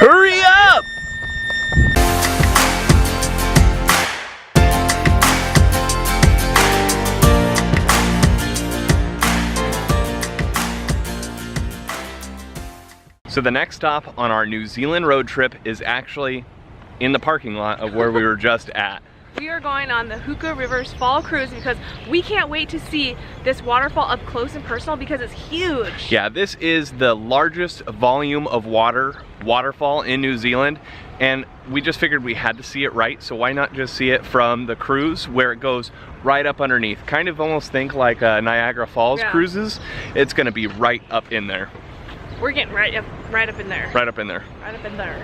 Hurry up! So the next stop on our New Zealand road trip is actually in the parking lot of where we were just at. We are going on the Huka River's fall cruise because we can't wait to see this waterfall up close and personal because it's huge. Yeah, this is the largest volume of waterfall in New Zealand, and we just figured we had to see it right, so why not just see it from the cruise where it goes right up underneath. Kind of almost think like Niagara Falls cruises. It's gonna be right up in there. We're getting right up in there. Right up in there. Right up in there.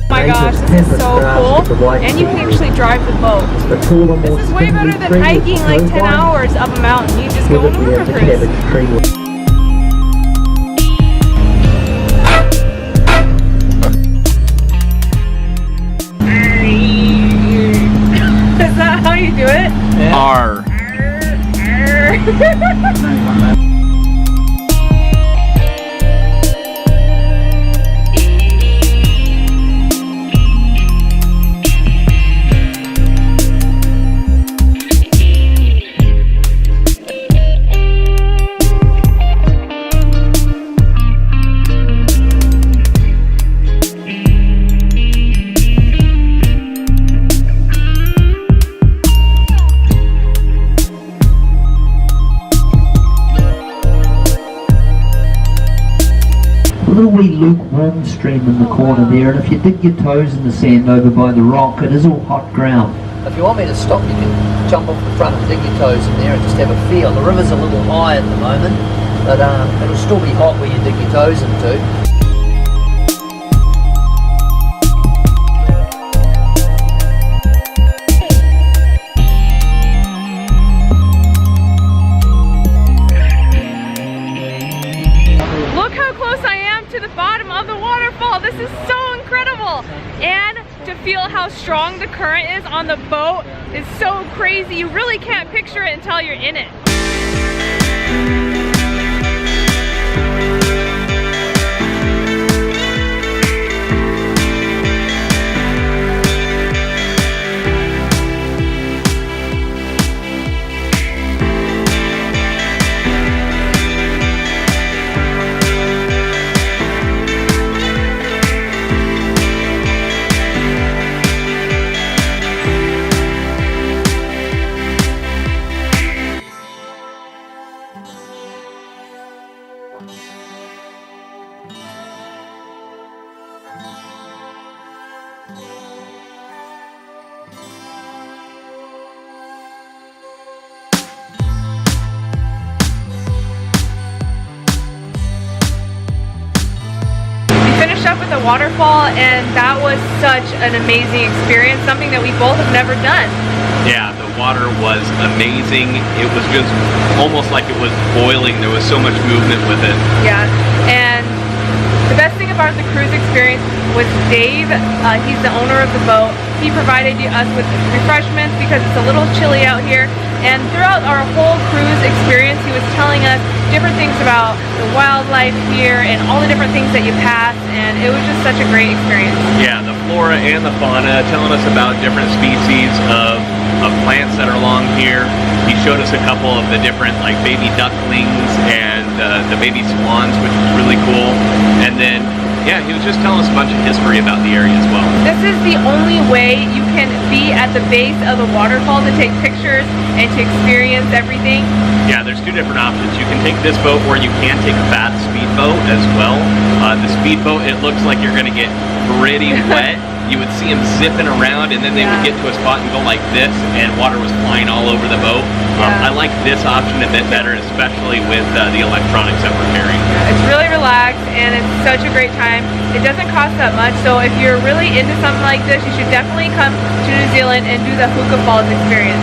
Oh my gosh, this is so cool, and you can actually drive the boat. This is way better than hiking like 10 hours up a mountain. You just go on a river cruise. Is that how you do it? Yeah. R. Little wee lukewarm stream in the corner there, and if you dig your toes in the sand over by the rock, it is all hot ground. If you want me to stop, you can jump off the front and dig your toes in there and just have a feel. The river's a little high at the moment, but it'll still be hot where you dig your toes into. This is so incredible, and to feel how strong the current is on the boat is so crazy. You really can't picture it until you're in it. Up with the waterfall, and that was such an amazing experience, something that we both have never done. Yeah, the water was amazing. It was just almost like it was boiling. There was so much movement with it. Yeah, and the best thing about the cruise experience was Dave. He's the owner of the boat. He provided us with refreshments because it's a little chilly out here, and throughout our whole cruise experience he was telling us different things about the wildlife here and all the different things that you pass, and it was just such a great experience. Yeah, the flora and the fauna, telling us about different species of plants that are along here. He showed us a couple of the different like baby ducklings and the baby swans, which was really cool. And then yeah, he was just telling us a bunch of history about the area as well. This is the only way you can be at the base of the waterfall to take pictures and to experience everything. Yeah, there's two different options. You can take this boat, or you can take a fast speedboat as well. The speedboat, it looks like you're gonna get pretty wet. You would see them zipping around, and then they would get to a spot and go like this, and water was flying all over the boat. I like this option a bit better, especially with the electronics that we're carrying. It's really relaxed and it's such a great time. It doesn't cost that much, so if you're really into something like this, you should definitely come to New Zealand and do the Huka Falls experience.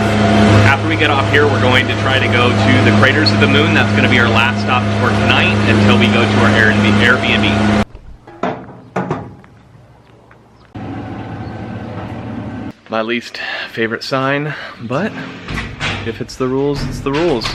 After we get off here, we're going to try to go to the Craters of the Moon. That's going to be our last stop for tonight until we go to our Airbnb. My least favorite sign, but if it's the rules, it's the rules.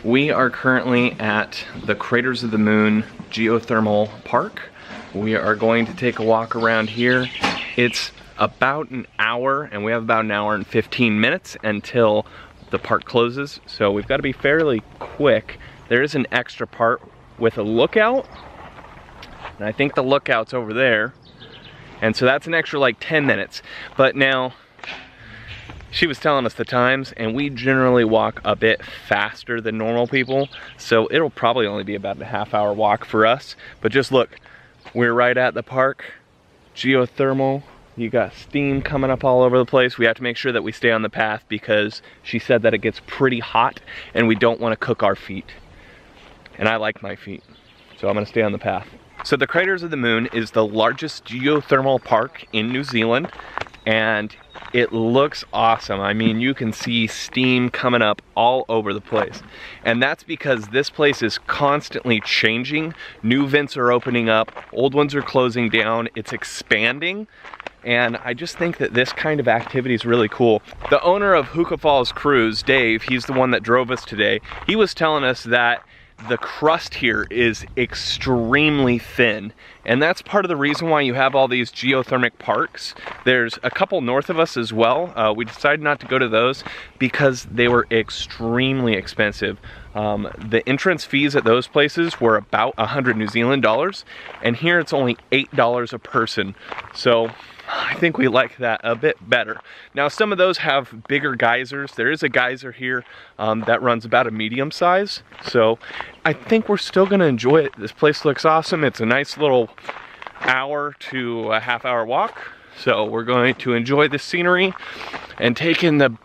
We are currently at the Craters of the Moon Geothermal Park. We are going to take a walk around here. It's about an hour, and we have about an hour and 15 minutes until the park closes, so we've got to be fairly quick. There is an extra part with a lookout, and I think the lookout's over there, and so that's an extra like 10 minutes. But now, she was telling us the times, and we generally walk a bit faster than normal people, so it'll probably only be about a half-hour walk for us. But just look, we're right at the park, geothermal. You got steam coming up all over the place. We have to make sure that we stay on the path because she said that it gets pretty hot and we don't want to cook our feet. And I like my feet, so I'm gonna stay on the path. So the Craters of the Moon is the largest geothermal park in New Zealand, and it looks awesome. I mean, you can see steam coming up all over the place. And that's because this place is constantly changing. New vents are opening up, old ones are closing down, it's expanding. And I just think that this kind of activity is really cool. The owner of Huka Falls Cruise, Dave, he's the one that drove us today. He was telling us that the crust here is extremely thin, and that's part of the reason why you have all these geothermal parks. There's a couple north of us as well. We decided not to go to those because they were extremely expensive. The entrance fees at those places were about 100 New Zealand dollars, and here it's only $8 a person. So I think we like that a bit better. Now, some of those have bigger geysers. There is a geyser here that runs about a medium size. So I think we're still gonna enjoy it. This place looks awesome. It's a nice little hour to a half-hour walk. So we're going to enjoy the scenery and take in the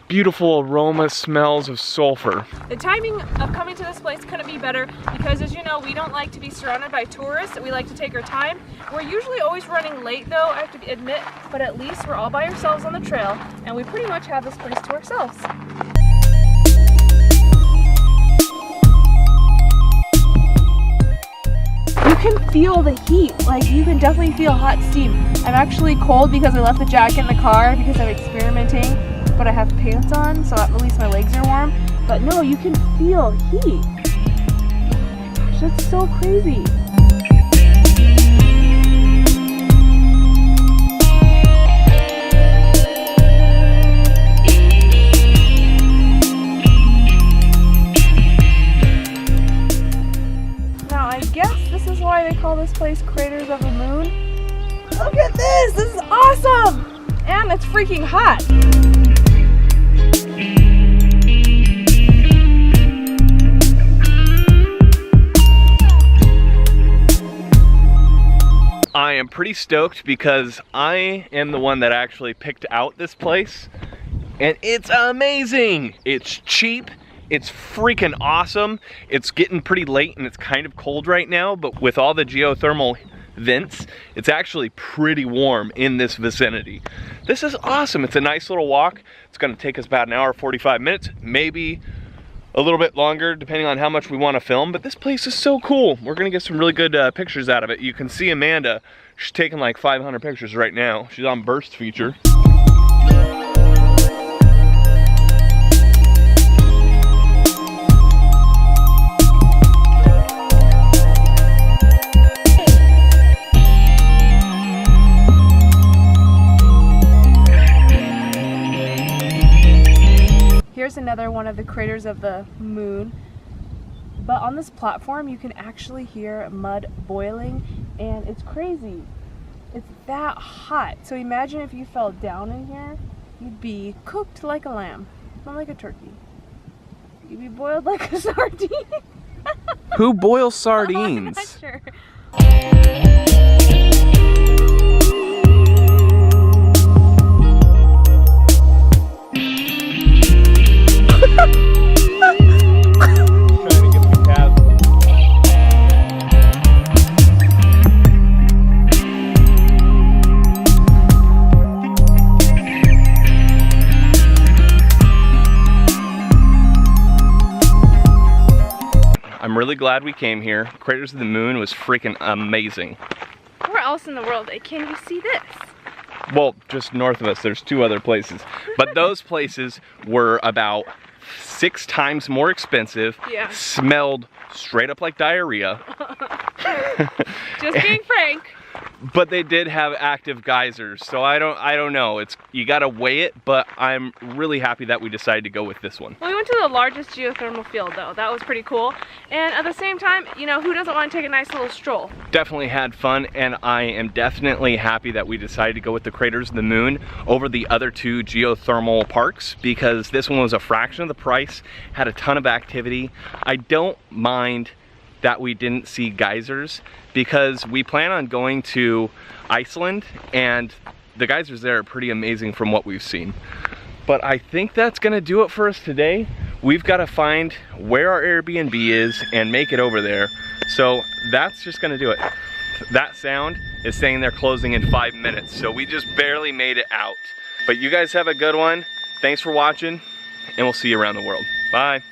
beautiful aroma smells of sulfur. The timing of coming to this place couldn't be better because, as you know, we don't like to be surrounded by tourists. We like to take our time. We're usually always running late though, I have to admit, but at least we're all by ourselves on the trail and we pretty much have this place to ourselves. You can feel the heat, like you can definitely feel hot steam. I'm actually cold because I left the jacket in the car because I'm experimenting, but I have pants on, so at least my legs are warm. But no, you can feel heat. Oh my gosh, that's so crazy. Now I guess this is why they call this place Craters of the Moon. Look at this! This is awesome! And it's freaking hot. I am pretty stoked because I am the one that actually picked out this place, and it's amazing. It's cheap, it's freaking awesome. It's getting pretty late and it's kind of cold right now, but with all the geothermal vents, it's actually pretty warm in this vicinity. This is awesome. It's a nice little walk. It's going to take us about an hour, 45 minutes, maybe a little bit longer depending on how much we want to film, but this place is so cool. We're gonna get some really good pictures out of it. You can see Amanda, she's taking like 500 pictures right now. She's on burst feature. Here's another one of the Craters of the Moon. But on this platform, you can actually hear mud boiling, and it's crazy. It's that hot. So imagine if you fell down in here, you'd be cooked like a lamb, not like a turkey. You'd be boiled like a sardine. Who boils sardines? I'm not sure. I'm really glad we came here. Craters of the Moon was freaking amazing. Where else in the world can you see this? Well, just north of us, there's 2 other places. But those places were about 6 times more expensive, Yeah. smelled straight up like diarrhea. Just being frank. But they did have active geysers, so I don't know. You gotta weigh it, but I'm really happy that we decided to go with this one. Well, we went to the largest geothermal field though. That was pretty cool. And at the same time, you know, who doesn't want to take a nice little stroll? Definitely had fun, and I am definitely happy that we decided to go with the Craters of the Moon over the other 2 geothermal parks, because this one was a fraction of the price, had a ton of activity. I don't mind that we didn't see geysers, because we plan on going to Iceland and the geysers there are pretty amazing from what we've seen. But I think that's gonna do it for us today. We've got to find where our Airbnb is and make it over there. So that's just gonna do it. That sound is saying they're closing in 5 minutes, so we just barely made it out. But you guys have a good one. Thanks for watching, and we'll see you around the world. Bye.